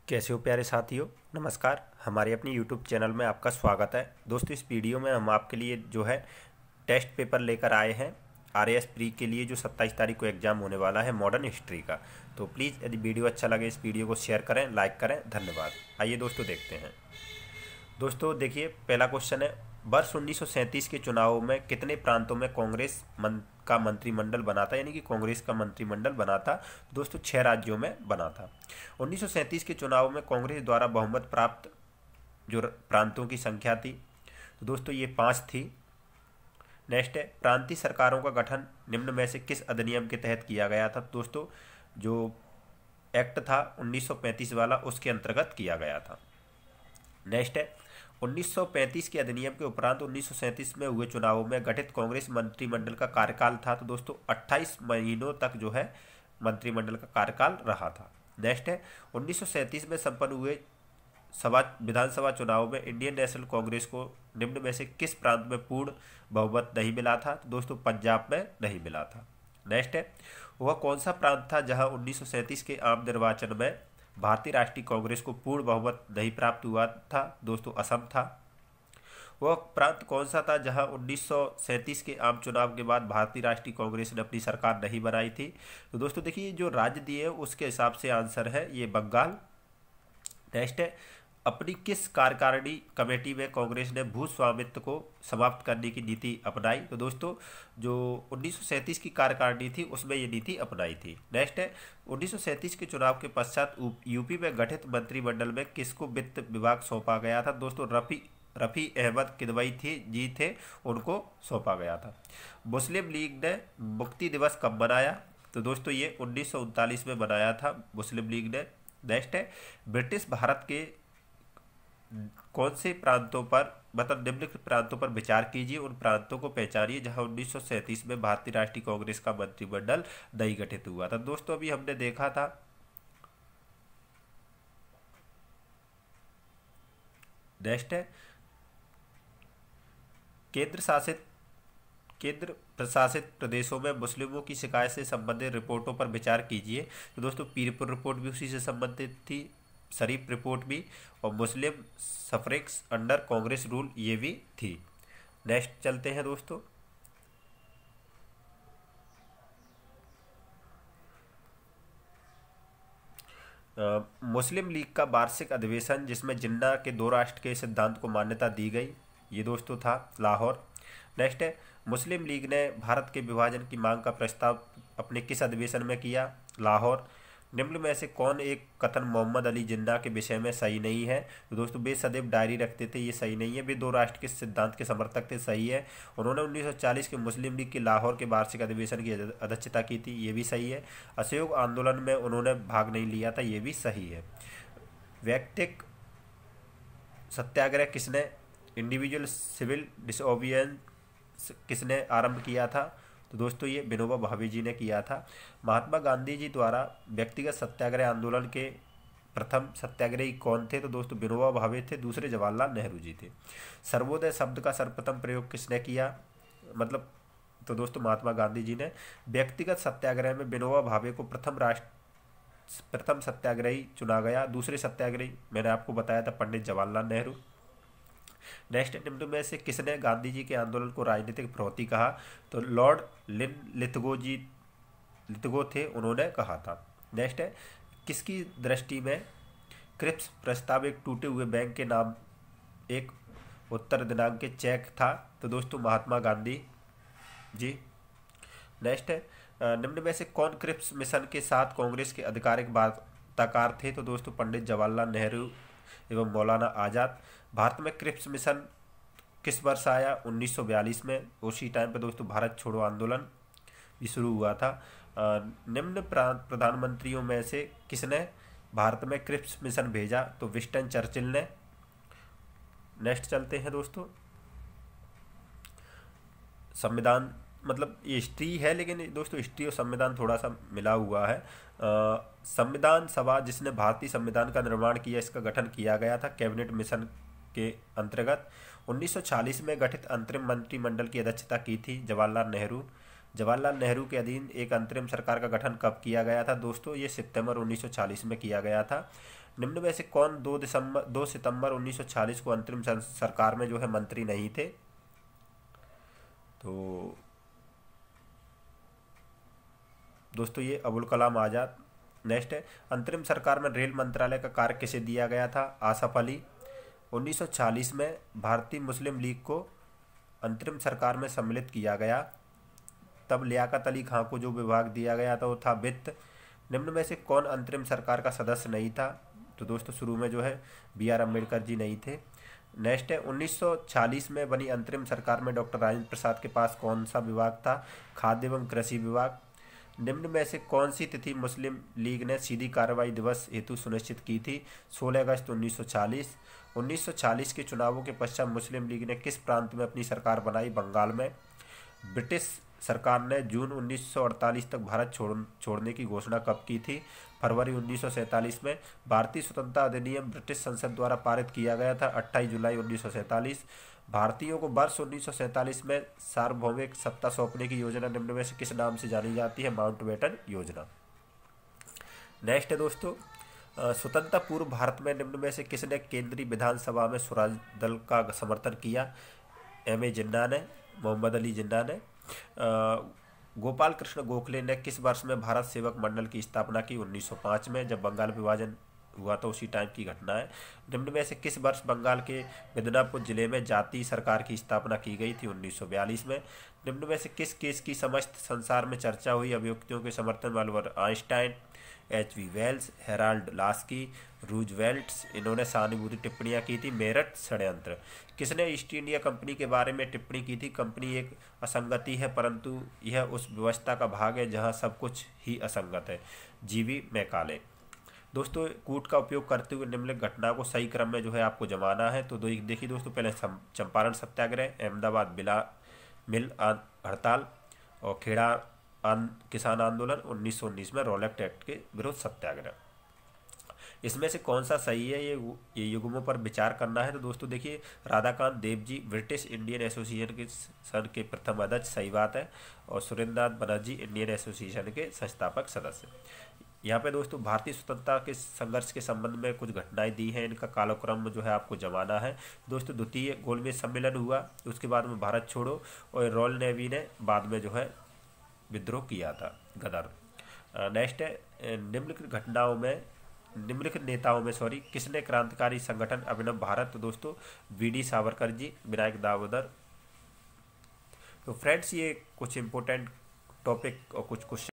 कैसे हो प्यारे साथियों। नमस्कार। हमारे अपनी यूट्यूब चैनल में आपका स्वागत है। दोस्तों, इस वीडियो में हम आपके लिए जो है टेस्ट पेपर लेकर आए हैं आरएएस प्री के लिए, जो 27 तारीख को एग्ज़ाम होने वाला है मॉडर्न हिस्ट्री का। तो प्लीज़ यदि वीडियो अच्छा लगे इस वीडियो को शेयर करें, लाइक करें। धन्यवाद। आइए दोस्तों देखते हैं। दोस्तों देखिए, पहला क्वेश्चन है, वर्ष 1937 के चुनाव में कितने प्रांतों में कांग्रेस का मंत्रिमंडल बना था, यानी कि कांग्रेस का मंत्रिमंडल बना था। दोस्तों 6 राज्यों में बना था। 1937 के चुनाव में कांग्रेस द्वारा बहुमत प्राप्त जो प्रांतों की संख्या थी, तो दोस्तों ये 5 थी। नेक्स्ट है, प्रांतीय सरकारों का गठन निम्न में से किस अधिनियम के तहत किया गया था। दोस्तों जो एक्ट था 1935 वाला, उसके अंतर्गत किया गया था। नेक्स्ट है, 1935 के अधिनियम के उपरांत 1937 में हुए चुनावों में गठित कांग्रेस मंत्रिमंडल का कार्यकाल था, तो दोस्तों 28 महीनों तक जो है मंत्रिमंडल का कार्यकाल रहा था। नेक्स्ट है, 1937 में संपन्न हुए विधानसभा चुनाव में इंडियन नेशनल कांग्रेस को निम्न में से किस प्रांत में पूर्ण बहुमत नहीं मिला था। तो दोस्तों पंजाब में नहीं मिला था। नेक्स्ट है, वह कौन सा प्रांत था जहां 1937 के आम निर्वाचन में भारतीय राष्ट्रीय कांग्रेस को पूर्ण बहुमत नहीं प्राप्त हुआ था। दोस्तों असम था। वह प्रांत कौन सा था जहां 1937 के आम चुनाव के बाद भारतीय राष्ट्रीय कांग्रेस ने अपनी सरकार नहीं बनाई थी। तो दोस्तों देखिए, जो राज्य दिए उसके हिसाब से आंसर है ये बंगाल। नेक्स्ट है, अपनी किस कार्यकारिणी कमेटी में कांग्रेस ने भू स्वामित्व को समाप्त करने की नीति अपनाई। तो दोस्तों जो 1937 की कार्यकारिणी थी उसमें ये नीति अपनाई थी। नेक्स्ट है, 1937 के चुनाव के पश्चात यूपी में गठित मंत्रिमंडल में किसको वित्त विभाग सौंपा गया था। दोस्तों रफ़ी अहमद किदवई थे, उनको सौंपा गया था। मुस्लिम लीग ने मुक्ति दिवस कब मनाया। तो दोस्तों ये 1939 में मनाया था मुस्लिम लीग ने। नेक्स्ट है, ब्रिटिश भारत के कौन से प्रांतों पर, मतलब निम्नलिखित प्रांतों पर विचार कीजिए, उन प्रांतों को पहचानिए जहां 1937 में भारतीय राष्ट्रीय कांग्रेस का मंत्रिमंडल नहीं गठित हुआ था। दोस्तों अभी हमने देखा था नेक्स्ट है, केंद्र प्रशासित प्रदेशों में मुस्लिमों की शिकायत से संबंधित रिपोर्टों पर विचार कीजिए। तो दोस्तों पीरपुर रिपोर्ट भी उसी से संबंधित थी, शरीफ रिपोर्ट भी, और मुस्लिम सफरिक्स अंडर कांग्रेस रूल ये भी थी। नेक्स्ट चलते हैं दोस्तों। मुस्लिम लीग का वार्षिक अधिवेशन जिसमें जिन्ना के 2 राष्ट्र के सिद्धांत को मान्यता दी गई, ये दोस्तों था लाहौर। नेक्स्ट है, मुस्लिम लीग ने भारत के विभाजन की मांग का प्रस्ताव अपने किस अधिवेशन में किया। लाहौर। निम्न में से कौन एक कथन मोहम्मद अली जिन्ना के विषय में सही नहीं है। तो दोस्तों वे सदैव डायरी रखते थे, ये सही नहीं है। वे 2 राष्ट्र के सिद्धांत के समर्थक थे, सही है। उन्होंने 1940 के मुस्लिम लीग के लाहौर के वार्षिक अधिवेशन की अध्यक्षता की थी, ये भी सही है। असहयोग आंदोलन में उन्होंने भाग नहीं लिया था, ये भी सही है। वैयक्तिक सत्याग्रह किसने, इंडिविजुअल सिविल डिसओबियंस किसने आरंभ किया था। तो दोस्तों ये विनोबा भावे जी ने किया था। महात्मा गांधी जी द्वारा व्यक्तिगत सत्याग्रह आंदोलन के प्रथम सत्याग्रही कौन थे। तो दोस्तों विनोबा भावे थे, दूसरे जवाहरलाल नेहरू जी थे। सर्वोदय शब्द का सर्वप्रथम प्रयोग किसने किया, मतलब तो दोस्तों महात्मा गांधी जी ने। व्यक्तिगत सत्याग्रह में विनोबा भावे को प्रथम सत्याग्रही चुना गया। दूसरे सत्याग्रही मैंने आपको बताया था पंडित जवाहरलाल नेहरू। नेक्स्ट, निम्न में से किसने गांधी जी के आंदोलन को राजनीतिक प्रवृत्ति कहा। तो लॉर्ड लिथगो थे, उन्होंने कहा था। नेक्स्ट है, किसकी दृष्टि में क्रिप्स प्रस्ताव एक टूटे हुए बैंक के नाम एक उत्तर दिनांक के चेक था। तो दोस्तों महात्मा गांधी जी। नेक्स्ट है, निम्न में से कौन क्रिप्स मिशन के साथ कांग्रेस के आधिकारिक वार्ताकार थे। तो दोस्तों पंडित जवाहरलाल नेहरू एवं मौलाना आज़ाद। भारत में क्रिप्स मिशन किस वर्ष आया, 1942 में। उसी टाइम पे दोस्तों भारत छोड़ो आंदोलन भी शुरू हुआ था। निम्न प्रधानमंत्रियों में से किसने भारत में क्रिप्स मिशन भेजा। तो विंस्टन चर्चिल ने। नेक्स्ट चलते हैं दोस्तों। संविधान, मतलब ये हिस्ट्री है लेकिन दोस्तों हिस्ट्री और संविधान थोड़ा सा मिला हुआ है। संविधान सभा जिसने भारतीय संविधान का निर्माण किया, इसका गठन किया गया था कैबिनेट मिशन के अंतर्गत। 1940 में गठित अंतरिम मंत्रिमंडल की अध्यक्षता की थी जवाहरलाल नेहरू। जवाहरलाल नेहरू के अधीन एक अंतरिम सरकार का गठन कब किया गया था। दोस्तों ये सितंबर 1940 में किया गया था। निम्न में से कौन 2 सितंबर 1946 को अंतरिम सरकार में जो है मंत्री नहीं थे? तो दोस्तों ये अबुल कलाम आज़ाद। नेक्स्ट है, अंतरिम सरकार में रेल मंत्रालय का कार्य किसे दिया गया था? आसफ अली। 1940 में भारतीय मुस्लिम लीग को अंतरिम सरकार में सम्मिलित किया गया, तब लियाकत अली खां को जो विभाग दिया गया था वो था वित्त। निम्न में से कौन अंतरिम सरकार का सदस्य नहीं था? तो दोस्तों शुरू में जो है B.R. अम्बेडकर जी नहीं थे। नेक्स्ट है, 1940 में बनी अंतरिम सरकार में डॉक्टर राजेंद्र प्रसाद के पास कौन सा विभाग था? खाद्य एवं कृषि विभाग। निम्न में से कौन सी तिथि मुस्लिम लीग ने सीधी कार्रवाई दिवस हेतु सुनिश्चित की थी? 16 अगस्त 1940। 1940 के चुनावों के पश्चात मुस्लिम लीग ने किस प्रांत में अपनी सरकार बनाई? बंगाल में। ब्रिटिश सरकार ने जून 1948 तक भारत छोड़ने की घोषणा कब की थी? फरवरी 1947 में। भारतीय स्वतंत्रता अधिनियम ब्रिटिश संसद द्वारा पारित किया गया था 28 जुलाई 1947। भारतीयों को वर्ष 1947 में सार्वभौमिक सत्ता सौंपने की योजना निम्न में से किस नाम से जानी जाती है? माउंटबेटन योजना। नेक्स्ट है दोस्तों, स्वतंत्रता पूर्व भारत में निम्न में से किसने केंद्रीय विधानसभा में स्वराज दल का समर्थन किया? M.A. जिन्ना ने, मोहम्मद अली जिन्ना ने। गोपाल कृष्ण गोखले ने किस वर्ष में भारत सेवक मंडल की स्थापना की? 1905 में, जब बंगाल विभाजन हुआ था उसी टाइम की घटना है। निम्न में से किस वर्ष बंगाल के मिदनापुर जिले में जातीय सरकार की स्थापना की गई थी? 1942 में। निम्न में से किस केस की समस्त संसार में चर्चा हुई? अभियुक्तियों के समर्थन में Albert Einstein, H.G. Wells, Harold Laski, Roosevelt, इन्होंने सहानुभूति टिप्पणियां की थी। मेरठ षड्यंत्र। किसने ईस्ट इंडिया कंपनी के बारे में टिप्पणी की थी? कंपनी एक असंगति है परंतु यह उस व्यवस्था का भाग है जहां सब कुछ ही असंगत है। G.V. मैकाले। दोस्तों कूट का उपयोग करते हुए निम्नलिखित घटना को सही क्रम में जो है आपको जमाना है। तो देखिए दोस्तों, पहले चंपारण सत्याग्रह, अहमदाबाद मिल हड़ताल और खेड़ा किसान आंदोलन, 1919 में रॉलेट एक्ट के विरुद्ध सत्याग्रह। इसमें से कौन सा सही है? ये युग्मों पर विचार करना है। तो दोस्तों देखिए, Radhakant Dev ji British Indian association के प्रथम अध्यक्ष, सही बात है। और सुरेंद्रनाथ बनर्जी इंडियन एसोसिएशन के संस्थापक सदस्य। यहाँ पे दोस्तों भारतीय स्वतंत्रता के संघर्ष के संबंध में कुछ घटनाएं दी हैं, इनका कालक्रम जो है आपको जमाना है। दोस्तों द्वितीय गोलमेज सम्मेलन हुआ, उसके बाद में भारत छोड़ो और रॉयल नेवी ने बाद में जो है विद्रोह किया था, गदर। नेक्स्ट है, निम्नलिखित नेताओं में किसने क्रांतिकारी संगठन अभिनव भारत? तो दोस्तों V.D. सावरकर जी, विनायक दामोदर। तो फ्रेंड्स ये कुछ इंपॉर्टेंट टॉपिक और कुछ क्वेश्चन